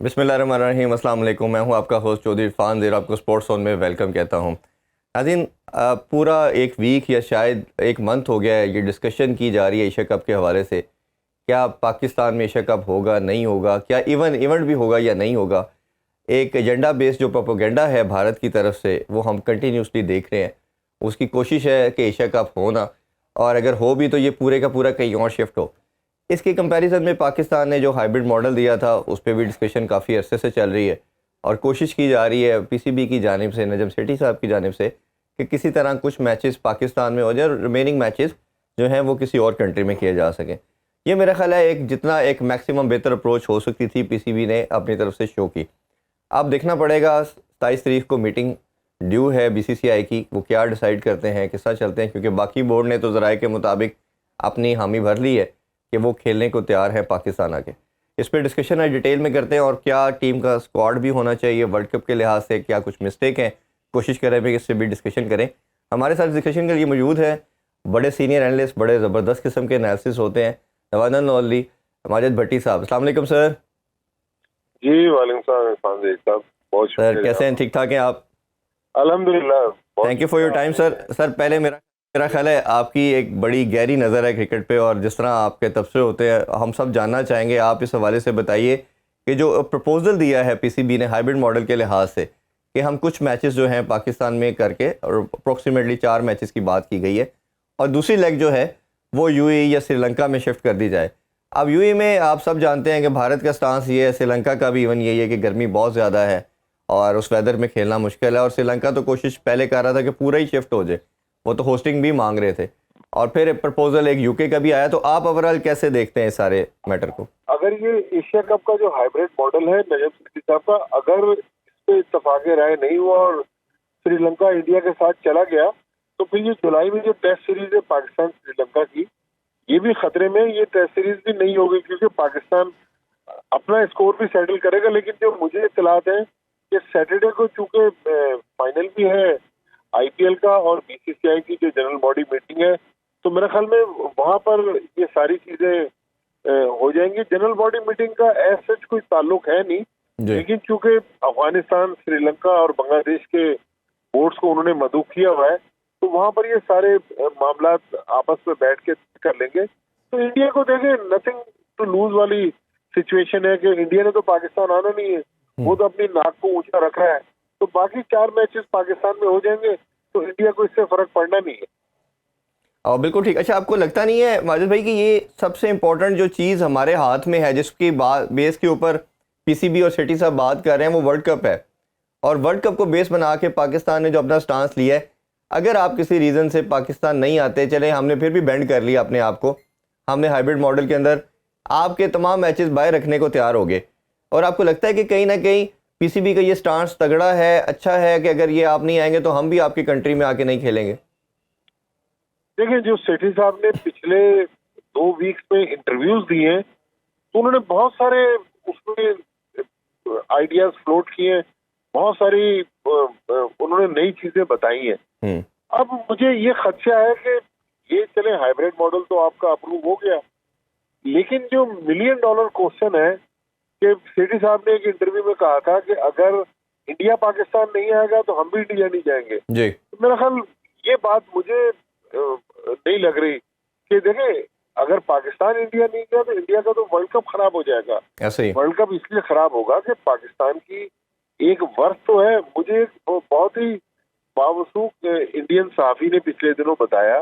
बिस्मिल्लाहिर्रहमानिर्रहीम, अस्सलाम वालेकुम। मैं हूं आपका होस्ट चौधरी इरफान ज़ेर, आपको स्पोर्ट्स जोन में वेलकम कहता हूं। नाज़रीन, पूरा एक वीक या शायद एक मंथ हो गया है ये डिस्कशन की जा रही है एशिया कप के हवाले से। क्या पाकिस्तान में एशिया कप होगा, नहीं होगा, क्या इवेंट भी होगा या नहीं होगा। एक एजेंडा बेस्ड जो प्रोपेगेंडा है भारत की तरफ से वो हम कंटिन्यूसली देख रहे हैं। उसकी कोशिश है कि एशिया कप हो ना, और अगर हो भी तो ये पूरे का पूरा कहीं और शिफ्ट हो। इसके कंपैरिजन में पाकिस्तान ने जो हाइब्रिड मॉडल दिया था उस पर भी डिस्कशन काफ़ी अरसे से चल रही है, और कोशिश की जा रही है पीसीबी की जानिब से, नजम सेठी साहब की जानिब से, कि किसी तरह कुछ मैचेस पाकिस्तान में हो जाए और रिमेनिंग मैचेस जो हैं वो किसी और कंट्री में किए जा सकें। ये मेरा ख्याल है एक जितना एक मैक्सिमम बेहतर अप्रोच हो सकती थी पीसीबी ने अपनी तरफ से शो की। अब देखना पड़ेगा 27 तारीख को मीटिंग ड्यू है बीसीसीआई की, वो क्या डिसाइड करते हैं, किस तरह चलते हैं, क्योंकि बाकी बोर्ड ने तो ज़राए के मुताबिक अपनी हामी भर ली है कि वो खेलने को तैयार है पाकिस्तान आके। इस पर डिस्कशन है, डिटेल में करते हैं, और क्या टीम का स्क्वाड भी होना चाहिए वर्ल्ड कप के लिहाज से, क्या कुछ मिस्टेक हैं, कोशिश करें भी इससे भी डिस्कशन करें। हमारे साथ डिस्कशन के लिए मौजूद है बड़े सीनियर एनालिस्ट, बड़े ज़बरदस्त किस्म के एनालिसिस होते हैं, नवाज़ ओनली माजिद भट्टी साहब। अस्सलाम वालेकुम सर। जी वालेकुम सलाम इरफान साहब, बहुत सर शुक्रिया कैसे हैं, जनाब। ठीक ठाक हैं आप? अल्हम्दुलिल्लाह, बहुत थैंक यू फॉर योर शुक्रिया टाइम आपने। सर पहले मेरा ख्याल है आपकी एक बड़ी गहरी नज़र है क्रिकेट पे, और जिस तरह आपके तबसरे होते हैं हम सब जानना चाहेंगे। आप इस हवाले से बताइए कि जो प्रपोजल दिया है पीसीबी ने हाइब्रिड मॉडल के लिहाज से, कि हम कुछ मैचेस जो हैं पाकिस्तान में करके, और अप्रोक्सीमेटली 4 मैचेस की बात की गई है, और दूसरी लेग जो है वो यूएई या श्रीलंका में शिफ्ट कर दी जाए। अब यूएई में आप सब जानते हैं कि भारत का स्टांस ये है, श्रीलंका का भी इवन यही है कि गर्मी बहुत ज़्यादा है और उस वेदर में खेलना मुश्किल है, और श्रीलंका तो कोशिश पहले कर रहा था कि पूरा ही शिफ्ट हो जाए, वो तो होस्टिंग भी मांग रहे थे, और फिर प्रपोजल एक यूके का भी आया। तो आप ओवरऑल कैसे देखते हैं इस सारे मैटर को? अगर ये एशिया कप का जो हाइब्रिड मॉडल है नजम सेठी साहब का, अगर इस पे इत्तेफाक राय नहीं हुआ और श्रीलंका इंडिया के साथ चला गया, तो फिर ये जुलाई में जो टेस्ट सीरीज है पाकिस्तान श्रीलंका की, ये भी खतरे में। ये टेस्ट सीरीज भी नहीं होगी क्योंकि पाकिस्तान अपना स्कोर भी सेटल करेगा। लेकिन जो मुझे इत्तलात है कि सैटरडे को चूंकि फाइनल भी है आईपीएल का और बीसीसीआई की जो जनरल बॉडी मीटिंग है, तो मेरे ख्याल में वहां पर ये सारी चीजें हो जाएंगी। जनरल बॉडी मीटिंग का एज सच कोई ताल्लुक है नहीं, जी। लेकिन चूंकि अफगानिस्तान, श्रीलंका और बांग्लादेश के बोर्ड्स को उन्होंने मदऊ किया हुआ है, तो वहां पर ये सारे मामला आपस में बैठ के कर लेंगे। तो इंडिया को देखे नथिंग टू लूज वाली सिचुएशन है कि इंडिया ने तो पाकिस्तान आना नहीं है, वो तो अपनी नाक को ऊंचा रखा है, तो बाकी 4 मैचेस पाकिस्तान में हो जाएंगे, तो इंडिया को इससे फर्क पड़ना नहीं है। और बिल्कुल ठीक। अच्छा, आपको लगता नहीं है माजिद भाई कि ये सबसे इम्पोर्टेंट जो चीज़ हमारे हाथ में है, जिसकी बात बेस के ऊपर पीसीबी और सेठी साहब बात कर रहे हैं, वो वर्ल्ड कप है, और वर्ल्ड कप को बेस बना के पाकिस्तान ने जो अपना स्टांस लिया है, अगर आप किसी रीज़न से पाकिस्तान नहीं आते, चले हमने फिर भी बेंड कर लिया अपने आप को, हमने हाइब्रिड मॉडल के अंदर आपके तमाम मैचेस बाय रखने को तैयार हो गए, और आपको लगता है कि कहीं ना कहीं पीसीबी का ये स्टांस तगड़ा है, अच्छा है, कि अगर ये आप नहीं आएंगे तो हम भी आपकी कंट्री में आके नहीं खेलेंगे? देखिए, जो सेठी साहब ने पिछले 2 वीक्स में इंटरव्यूज दिए हैं, तो उन्होंने बहुत सारे उसमें आइडियाज फ्लोट किए हैं, बहुत सारी उन्होंने नई चीजें बताई हैं। हम्म। अब मुझे ये खदशा है कि ये चले हाइब्रिड मॉडल तो आपका अप्रूव हो गया, लेकिन जो मिलियन डॉलर क्वेश्चन है कि सेठी साहब ने एक इंटरव्यू में कहा था कि अगर इंडिया पाकिस्तान नहीं आएगा तो हम भी इंडिया नहीं जाएंगे। जी। तो मेरा ख्याल ये बात मुझे नहीं लग रही कि देखें, अगर पाकिस्तान इंडिया नहीं गया तो इंडिया का तो वर्ल्ड कप खराब हो जाएगा। ऐसे ही। वर्ल्ड कप इसलिए खराब होगा कि पाकिस्तान की एक वर्थ तो है। मुझे एक बहुत ही बावसूख इंडियन सहाफी ने पिछले दिनों बताया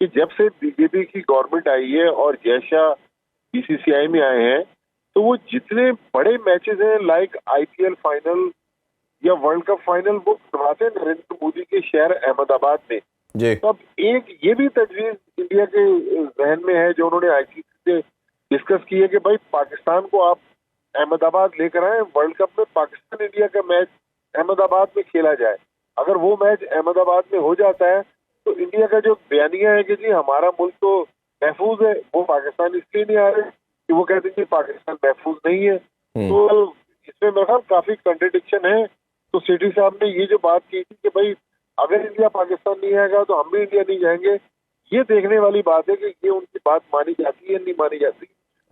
कि जब से बीजेपी की गवर्नमेंट आई है और जय शाह बीसीसीआई में आए हैं, तो वो जितने बड़े मैचेस हैं लाइक आईपीएल फाइनल या वर्ल्ड कप फाइनल, वो करवाते हैं नरेंद्र मोदी के शहर अहमदाबाद में। जी। तो अब एक ये भी तजवीज इंडिया के जहन में है जो उन्होंने आईसीसी से डिस्कस की है कि भाई पाकिस्तान को आप अहमदाबाद लेकर आए, वर्ल्ड कप में पाकिस्तान इंडिया का मैच अहमदाबाद में खेला जाए। अगर वो मैच अहमदाबाद में हो जाता है तो इंडिया का जो बयानिया है कि जी हमारा मुल्क तो महफूज है, वो पाकिस्तान इसलिए नहीं आ रहे कि वो कहते हैं कि पाकिस्तान महफूज नहीं है। तो इसमें मेरे ख्याल काफी कंट्रडिक्शन है। तो सेठी साहब ने ये जो बात की थी कि भाई अगर इंडिया पाकिस्तान नहीं आएगा तो हम भी इंडिया नहीं जाएंगे, ये देखने वाली बात है कि ये उनकी बात मानी जाती है नहीं मानी जाती।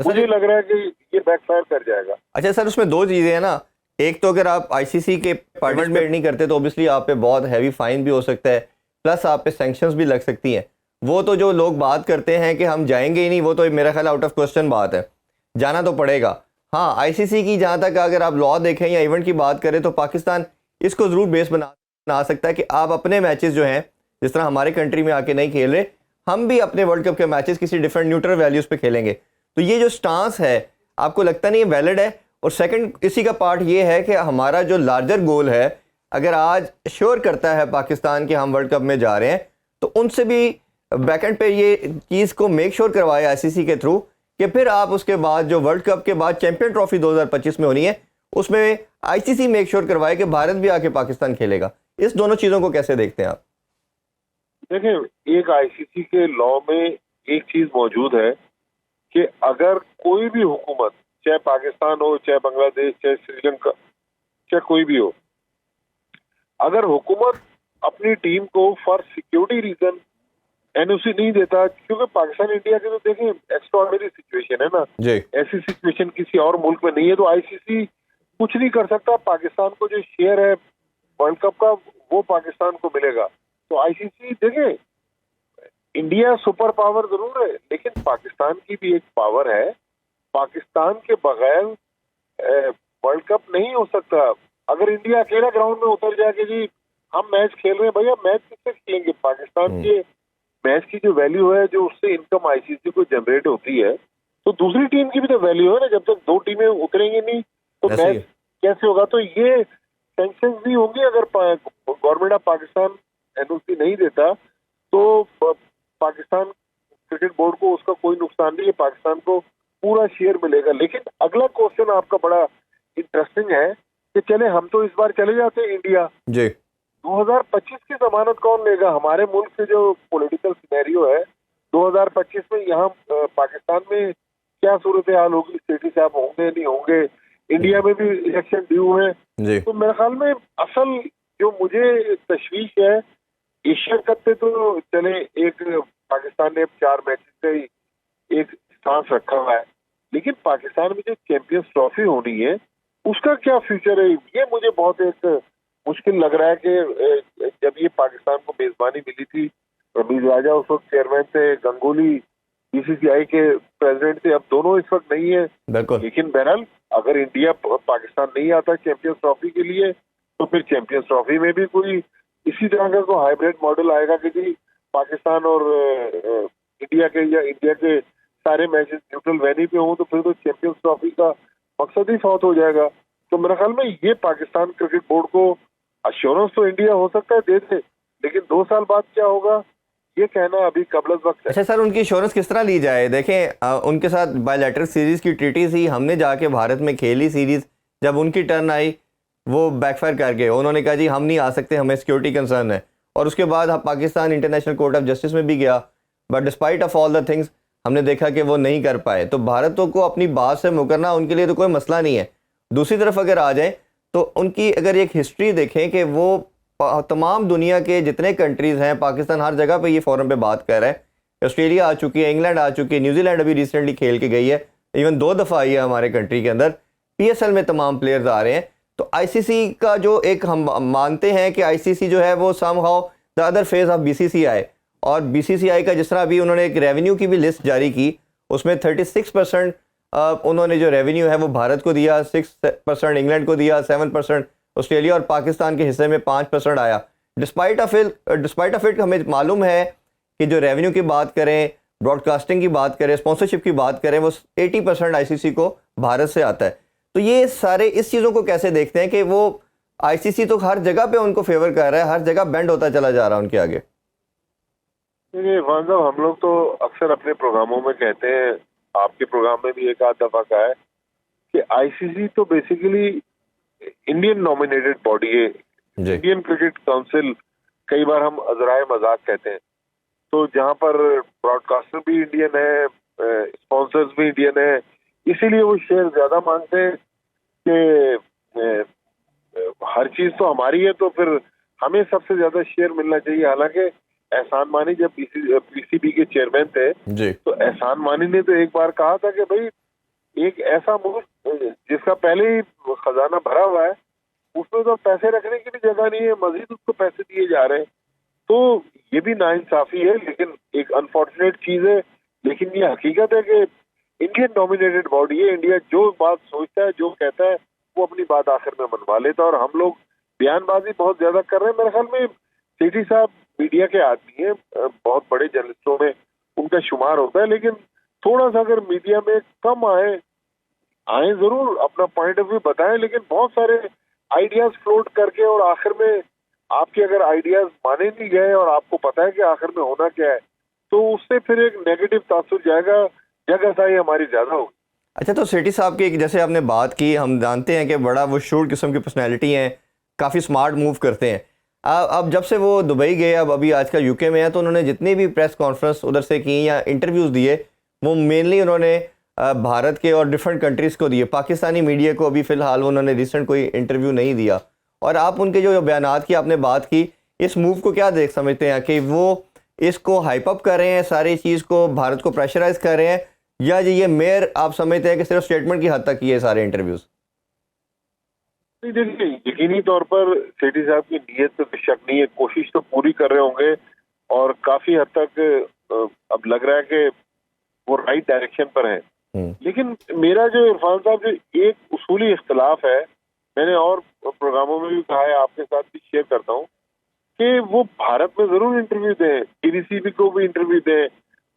मुझे लग रहा है कि ये बैकफायर कर जाएगा। अच्छा सर, उसमें दो चीज़ें हैं ना। एक तो अगर आप आईसीसी के पार्टिसिपेट नहीं करते तो ऑब्वियसली आप पे बहुत हैवी फाइन भी हो सकता है, प्लस आप पे सैंक्शंस भी लग सकती हैं। वो तो जो लोग बात करते हैं कि हम जाएंगे ही नहीं, वो तो मेरा ख्याल आउट ऑफ क्वेश्चन बात है, जाना तो पड़ेगा। हाँ, आईसीसी की जहाँ तक अगर आप लॉ देखें या इवेंट की बात करें तो पाकिस्तान इसको ज़रूर बेस बना सकता है कि आप अपने मैचेस जो हैं, जिस तरह हमारे कंट्री में आके नहीं खेल रहे, हम भी अपने वर्ल्ड कप के मैचेस किसी डिफरेंट न्यूट्रल वैल्यूज़ पे खेलेंगे। तो ये जो स्टांस है, आपको लगता नहीं है वैलिड है? और सेकंड इसी का पार्ट ये है कि हमारा जो लार्जर गोल है, अगर आज श्योर करता है पाकिस्तान कि हम वर्ल्ड कप में जा रहे हैं, तो उनसे भी बैकएंड पे ये चीज़ को मेक श्योर करवाए आईसीसी के थ्रू कि फिर आप उसके बाद जो वर्ल्ड कप के बाद चैंपियन ट्रॉफी 2025 में होनी है, उसमें आईसीसी मेक श्योर करवाए कि भारत भी आके पाकिस्तान खेलेगा। इस दोनों चीज़ों को कैसे देखते हैं आप? देखिए, एक आईसीसी के लॉ में एक चीज मौजूद है कि अगर कोई भी हुकूमत, चाहे पाकिस्तान हो, चाहे बांग्लादेश, चाहे श्रीलंका, चाहे कोई भी हो, अगर हुकूमत अपनी टीम को फॉर सिक्योरिटी रीजन एनओसी नहीं देता, क्योंकि पाकिस्तान इंडिया की तो देखें एक्स्ट्राऑर्डिनरी सिचुएशन है ना जी, ऐसी सिचुएशन किसी और मुल्क में नहीं है, तो आईसीसी कुछ नहीं कर सकता। पाकिस्तान को जो शेयर है वर्ल्ड कप का वो पाकिस्तान को मिलेगा। तो आईसीसी देखें, इंडिया सुपर पावर जरूर है, लेकिन पाकिस्तान की भी एक पावर है। पाकिस्तान के बगैर वर्ल्ड कप नहीं हो सकता। अगर इंडिया अकेला ग्राउंड में उतर जाए कि जी हम मैच खेल रहे हैं, भैया मैच किससे खेलेंगे? पाकिस्तान के मैच की जो वैल्यू है, जो उससे इनकम आईसीसी को जनरेट होती है, तो दूसरी टीम की भी तो वैल्यू है ना। जब तक दो टीमें उतरेंगी नहीं तो ऐसे ही मैच कैसे होगा? तो ये सैंक्शंस भी होंगे अगर गवर्नमेंट ऑफ पाकिस्तान एनओसी नहीं देता, तो पाकिस्तान क्रिकेट बोर्ड को उसका कोई नुकसान नहीं है, पाकिस्तान को पूरा शेयर मिलेगा। लेकिन अगला क्वेश्चन आपका बड़ा इंटरेस्टिंग है कि चले हम तो इस बार चले जाते हैं इंडिया, जी, 2025 की जमानत कौन लेगा? हमारे मुल्क से जो पॉलिटिकल सिनेरियो है 2025 में, यहाँ पाकिस्तान में क्या सूरत हाल होगी? सेठी साहब होंगे नहीं होंगे? इंडिया में भी इलेक्शन ड्यू है। जी, तो मेरे ख्याल में असल जो मुझे तशवीश है, एशिया कप पे तो चले एक पाकिस्तान ने अब 4 मैच से ही एक स्टांस रखा हुआ है, लेकिन पाकिस्तान में जो चैंपियंस ट्रॉफी होनी है उसका क्या फ्यूचर है? ये मुझे बहुत एक मुश्किल लग रहा है कि जब ये पाकिस्तान को मेजबानी मिली थी, रमीज राजा उस वक्त चेयरमैन थे, गंगोली बीसीसीआई के प्रेसिडेंट थे, अब दोनों इस वक्त नहीं है। बिल्कुल। लेकिन बहरहाल अगर इंडिया पाकिस्तान नहीं आता चैंपियंस ट्रॉफी के लिए, तो फिर चैंपियंस ट्रॉफी में भी कोई इसी तरह का कोई हाइब्रिड मॉडल आएगा कि जी पाकिस्तान और इंडिया के या इंडिया के सारे मैचेस न्यूट्रल वेन्यू पे हों, तो फिर तो चैंपियंस ट्रॉफी का मकसद ही फौत हो जाएगा। तो मेरे ख्याल में ये पाकिस्तान क्रिकेट बोर्ड को अश्योरेंस तो इंडिया हो सकता है दे दे, लेकिन 2 साल बाद क्या होगा ये कहना अभी कबल वक्त है। अच्छा सर, उनकी इंश्योरेंस किस तरह ली जाए? देखें, उनके साथ बायलैटरल सीरीज़ की ट्रीटी थी, हमने जाके भारत में खेली सीरीज़, जब उनकी टर्न आई वो बैकफायर कर गए। उन्होंने कहा जी हम नहीं आ सकते, हमें सिक्योरिटी कंसर्न है। और उसके बाद Pakistan international court of justice में भी गया, but despite of all the things हमने देखा कि वो नहीं कर पाए। तो भारत को अपनी बात से मुकरना उनके लिए तो कोई मसला नहीं है। दूसरी तरफ अगर आ जाए तो उनकी अगर एक हिस्ट्री देखें कि वो तमाम दुनिया के जितने कंट्रीज़ हैं, पाकिस्तान हर जगह पे ये फोरम पे बात कर रहा है। ऑस्ट्रेलिया आ चुकी है, इंग्लैंड आ चुकी है, न्यूजीलैंड अभी रिसेंटली खेल के गई है, इवन 2 दफ़ा आई है हमारे कंट्री के अंदर। पीएसएल में तमाम प्लेयर्स आ रहे हैं। तो आईसीसी का जो एक हम मानते हैं कि आईसीसी जो है वो somehow the other phase of BCCI, और बीसीसीआई का जिस तरह अभी उन्होंने एक रेवेन्यू की भी लिस्ट जारी की, उसमें 36% उन्होंने जो रेवेन्यू है वो भारत को दिया, 6% इंग्लैंड को दिया, 7% ऑस्ट्रेलिया और पाकिस्तान के हिस्से में 5% आया। डिस्पाइट ऑफ इट हमें मालूम है कि जो रेवेन्यू की बात करें, ब्रॉडकास्टिंग की बात करें, स्पॉन्सरशिप की बात करें, वो 80% आईसीसी को भारत से आता है। तो ये सारे इस चीज़ों को कैसे देखते हैं कि वो आईसीसी तो हर जगह पे उनको फेवर कर रहा है, हर जगह बेंड होता चला जा रहा है उनके आगे? देखिए इरफान साहब, हम लोग तो अक्सर अपने प्रोग्रामों में कहते हैं, आपके प्रोग्राम में भी एक आध दफा कहा है कि आईसीसी तो बेसिकली इंडियन नॉमिनेटेड बॉडी है, इंडियन क्रिकेट काउंसिल, कई बार हम अजराए मजाक कहते हैं। तो जहाँ पर ब्रॉडकास्टर भी इंडियन है, स्पॉन्सर्स भी इंडियन है, इसीलिए वो शेयर ज्यादा मांगते हैं कि हर चीज तो हमारी है, तो फिर हमें सबसे ज्यादा शेयर मिलना चाहिए। हालांकि एहसान मानी जब पीसीबी के चेयरमैन थे, जी, तो एहसान मानी ने तो एक बार कहा था कि भाई एक ऐसा मुल्क जिसका पहले ही खजाना भरा हुआ है, उसमें तो पैसे रखने की भी जगह नहीं है, मजीद उसको पैसे दिए जा रहे हैं। तो ये भी नाइंसाफी है, लेकिन एक अनफॉर्चुनेट चीज है। लेकिन ये हकीकत है कि इंडियन डोमिनेटेड बॉडी है। इंडिया जो बात सोचता है, जो कहता है, वो अपनी बात आखिर में मनवा लेता है। और हम लोग बयानबाजी बहुत ज्यादा कर रहे हैं। मेरे ख्याल में सेठी साहब मीडिया के आदमी हैं, बहुत बड़े जर्नलिस्टों में उनका शुमार होता है, लेकिन थोड़ा सा अगर मीडिया में कम आए जरूर, अपना पॉइंट ऑफ व्यू बताएं, लेकिन बहुत सारे आइडियाज फ्लोट करके और आखिर में आपके अगर आइडियाज माने नहीं गए और आपको पता है कि आखिर में होना क्या है, तो उससे फिर एक नेगेटिव तासुर जाएगा, जगहसाई हमारी ज्यादा होगी। अच्छा, तो सेठी साहब की जैसे आपने बात की, हम जानते हैं कि बड़ा वो शूट किस्म की पर्सनैलिटी हैं, काफ़ी स्मार्ट मूव करते हैं। अब जब से वो दुबई गए, अब अभी आजकल यूके में है, तो उन्होंने जितनी भी प्रेस कॉन्फ्रेंस उधर से की या इंटरव्यूज़ दिए, वो मेनली उन्होंने भारत के और डिफरेंट कंट्रीज़ को दिए। पाकिस्तानी मीडिया को अभी फ़िलहाल उन्होंने रिसेंट कोई इंटरव्यू नहीं दिया। और आप उनके जो बयानात की आपने बात की, इस मूव को क्या देख समझते हैं कि वो इसको हाइप अप कर रहे हैं, सारी चीज़ को भारत को प्रेशराइज कर रहे हैं, या ये मेयर आप समझते हैं कि सिर्फ स्टेटमेंट की हद तक ये सारे इंटरव्यूज़? देखिए, यकीनी तौर पर सेठी साहब की नीयत पे शक नहीं है, कोशिश तो पूरी कर रहे होंगे और काफी हद तक अब लग रहा है कि वो राइट डायरेक्शन पर है। लेकिन मेरा जो इरफान साहब जो एक उसूली इख्तलाफ है, मैंने और प्रोग्रामों में भी कहा है, आपके साथ भी शेयर करता हूँ, कि वो भारत में जरूर इंटरव्यू दें, बीबीसी को भी इंटरव्यू दें,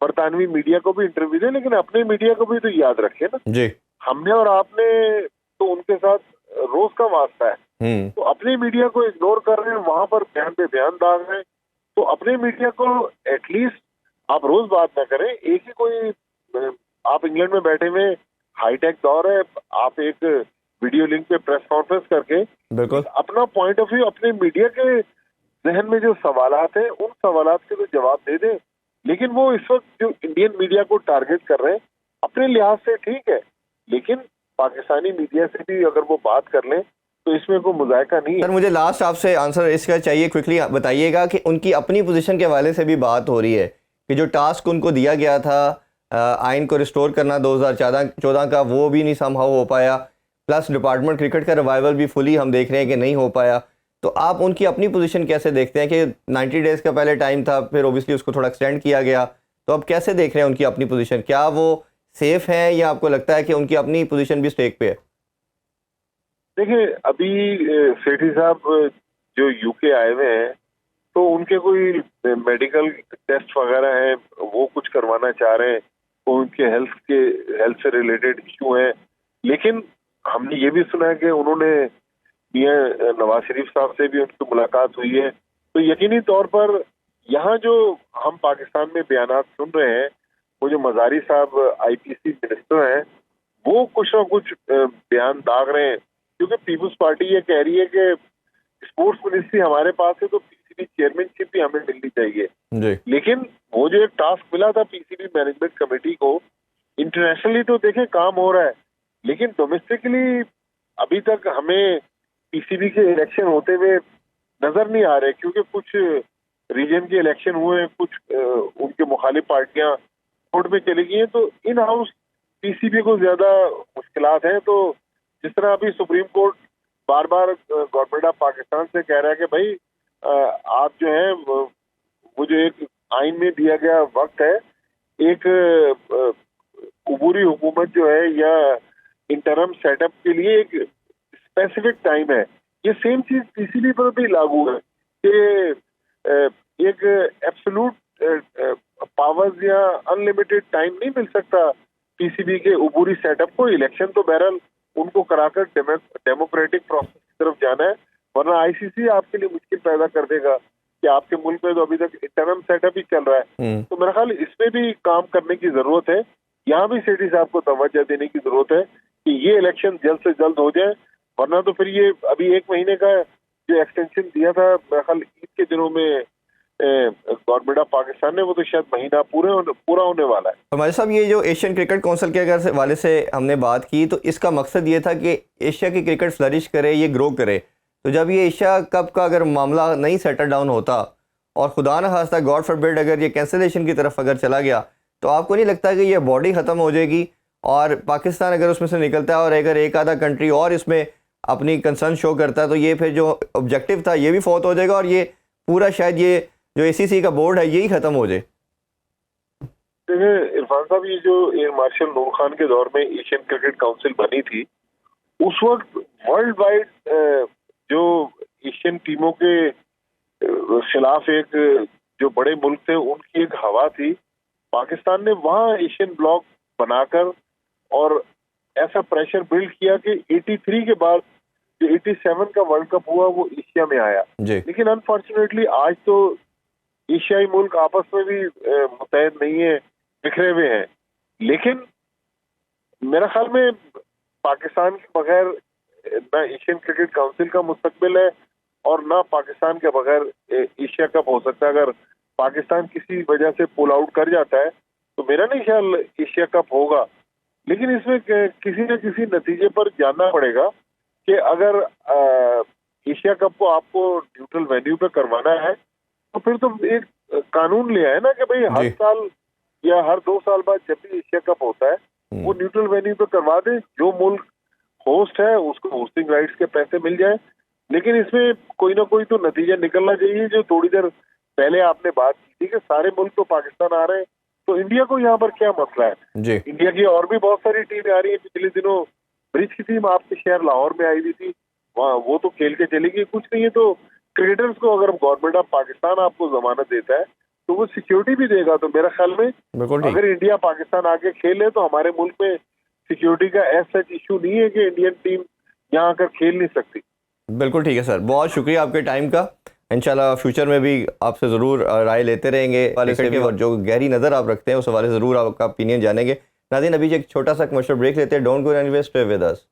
बरतानवी मीडिया को भी इंटरव्यू दें, लेकिन अपने मीडिया को भी तो याद रखें ना। जी। हमने और आपने तो उनके साथ रोज का वास्ता है, तो अपने मीडिया को इग्नोर कर रहे हैं, वहां पर बयान पे बयान डाल रहे हैं। तो अपने मीडिया को एटलीस्ट आप रोज बात ना करें, एक ही कोई, आप इंग्लैंड में बैठे हुए, हाईटेक दौर है, आप एक वीडियो लिंक पे प्रेस कॉन्फ्रेंस करके बिल्कुल अपना पॉइंट ऑफ व्यू, अपने मीडिया के जहन में जो सवालात हैं, उन सवालात के तो जवाब दे दें। लेकिन वो इस वक्त जो इंडियन मीडिया को टारगेट कर रहे हैं, अपने लिहाज से ठीक है, लेकिन पाकिस्तानी मीडिया से भी अगर वो बात कर लें तो इसमें कोई मुजायका नहीं है। सर, मुझे लास्ट आपसे आंसर इसका चाहिए, क्विकली बताइएगा कि उनकी अपनी पोजीशन के हवाले से भी बात हो रही है कि जो टास्क उनको दिया गया था आइन को रिस्टोर करना 2014 का, वो भी नहीं समहाउ हो पाया, प्लस डिपार्टमेंट क्रिकेट का रिवाइवल भी फुली हम देख रहे हैं कि नहीं हो पाया। तो आप उनकी अपनी पोजीशन कैसे देखते हैं कि 90 डेज़ का पहले टाइम था, फिर ओबियसली उसको थोड़ा एक्सटेंड किया गया, तो अब कैसे देख रहे हैं उनकी अपनी पोजीशन? क्या वो सेफ है या आपको लगता है कि उनकी अपनी पोजीशन भी स्टेक पे है? देखिए, अभी सेठी साहब जो यूके आए हुए हैं, तो उनके कोई मेडिकल टेस्ट वगैरह हैं, वो कुछ करवाना चाह रहे हैं, तो उनके हेल्थ से रिलेटेड इशू हैं। लेकिन हमने ये भी सुना है कि उन्होंने मियां नवाज शरीफ साहब से भी उनकी मुलाकात हुई है। तो यकीनी तौर पर यहाँ जो हम पाकिस्तान में बयानात सुन रहे हैं, वो जो मजारी साहब आईपीसी मिनिस्टर हैं, वो कुछ ना कुछ बयान दाग रहे हैं, क्योंकि पीपुल्स पार्टी ये कह रही है कि स्पोर्ट्स मिनिस्ट्री हमारे पास है, तो पीसीबी चेयरमैनशिप भी हमें मिलनी चाहिए। जी। लेकिन वो जो एक टास्क मिला था पीसीबी मैनेजमेंट कमेटी को, इंटरनेशनली तो देखें काम हो रहा है, लेकिन डोमेस्टिकली अभी तक हमें पीसीबी के इलेक्शन होते हुए नजर नहीं आ रहे, क्योंकि कुछ रीजन के इलेक्शन हुए, कुछ उनके मुखालिफ पार्टियां कोर्ट में चली गई हैं, तो इन हाउस पीसीबी को ज्यादा मुश्किलात हैं। तो जिस तरह अभी supreme court bar bar government of Pakistan से कह रहा है कि भाई आप जो है वो जो एक आइन में दिया गया वक्त है, एक अबूरी हुकूमत जो है या इंटरम सेटअप के लिए एक स्पेसिफिक टाइम है, ये सेम चीज पीसीबी पर भी लागू है कि एक एब्सोल्यूट पावर्स या अनलिमिटेड टाइम नहीं मिल सकता पीसीबी के अबूरी सेटअप को। इलेक्शन तो बहरहाल उनको कराकर डेमोक्रेटिक प्रोसेस की तरफ जाना है, वरना आईसीसी आपके लिए मुश्किल पैदा कर देगा कि आपके मुल्क में तो अभी तक इंटरम सेटअप ही चल रहा है। तो मेरा ख्याल इसमें भी काम करने की जरूरत है। यहाँ भी सेठी साहब को तवज्जो देने की जरूरत है कि ये इलेक्शन जल्द से जल्द हो जाए, वरना तो फिर ये अभी 1 महीने का जो एक्सटेंशन दिया था मेरा ख्याल ईद के दिनों में गवर्नमेंट ऑफ पाकिस्तान ने, वो तो शायद महीना पूरा होने वाला है। हमारे साहब, ये जो एशियन क्रिकेट काउंसिल के अगर वाले से हमने बात की, तो इसका मकसद ये था कि एशिया की क्रिकेट फ्लरिश करे, ये ग्रो करे। तो जब ये एशिया कप का अगर मामला नहीं सेटल डाउन होता और खुदा न खास्ता गॉड फॉरबिड अगर ये कैंसिलेशन की तरफ अगर चला गया, तो आपको नहीं लगता कि ये बॉडी ख़त्म हो जाएगी और पाकिस्तान अगर उसमें से निकलता है और अगर एक आधा कंट्री और इसमें अपनी कंसर्न शो करता है तो ये फिर जो ऑब्जेक्टिव था ये भी फौत हो जाएगा और ये पूरा शायद ये जो ACC का बोर्ड है यही ख़त्म हो जाए। देखिए इरफान साहब, ये जो एयर मार्शल नूर खान के दौर में एशियन क्रिकेट काउंसिल बनी थी, उस वक्त वर्ल्ड वाइड जो एशियन टीमों के खिलाफ एक जो बड़े मुल्क थे उनकी एक हवा थी। पाकिस्तान ने वहाँ एशियन ब्लॉक बनाकर और ऐसा प्रेशर बिल्ड किया कि 83 के बाद जो 87 का वर्ल्ड कप हुआ वो एशिया में आया। लेकिन अनफॉर्चुनेटली आज तो एशियाई मुल्क आपस में भी मुतहद नहीं है, बिखरे हुए हैं। लेकिन मेरा ख्याल में पाकिस्तान के बगैर ना एशियन क्रिकेट काउंसिल का मुस्तकबिल है और ना पाकिस्तान के बगैर एशिया कप हो सकता है। अगर पाकिस्तान किसी वजह से पुल आउट कर जाता है तो मेरा नहीं ख्याल एशिया कप होगा। लेकिन इसमें किसी न किसी नतीजे पर जानना पड़ेगा कि अगर एशिया कप को आपको न्यूट्रल वेन्यू पे करवाना है तो फिर तो एक कानून ले आए ना कि भाई हर साल या हर 2 साल बाद जब भी एशिया कप होता है वो न्यूट्रल वेन्यू पे करवा दे। जो मुल्क होस्ट है उसको होस्टिंग राइट्स के पैसे मिल जाए। लेकिन इसमें कोई ना कोई तो नतीजा निकलना चाहिए। जो थोड़ी देर पहले आपने बात की थी कि सारे मुल्क तो पाकिस्तान आ रहे हैं, तो इंडिया को यहाँ पर क्या मसला है? इंडिया की और भी बहुत सारी टीमें आ रही है। पिछले दिनों ब्रिज की टीम आपके शहर लाहौर में आई हुई थी, वहाँ वो तो खेल के चली गई। कुछ नहीं है तो क्रिकेटर्स को अगर गवर्नमेंट ऑफ पाकिस्तान आपको जमानत देता है तो वो सिक्योरिटी भी देगा। तो मेरा ख्याल में अगर इंडिया पाकिस्तान आके खेले तो हमारे मुल्क में सिक्योरिटी का ऐसा इशू नहीं है कि इंडियन टीम यहाँ आकर खेल नहीं सकती। बिल्कुल ठीक है सर, बहुत शुक्रिया आपके टाइम का। इंशाल्लाह फ्यूचर में भी आपसे ज़रूर राय लेते रहेंगे वाले से भी, और जो गहरी नज़र आप रखते हैं उस हवाले से ज़रूर आपका ओपिनियन जानेंगे। नाज़रीन, अभी एक छोटा सा कमर्शियल ब्रेक लेते हैं। Don't go anywhere, stay with us.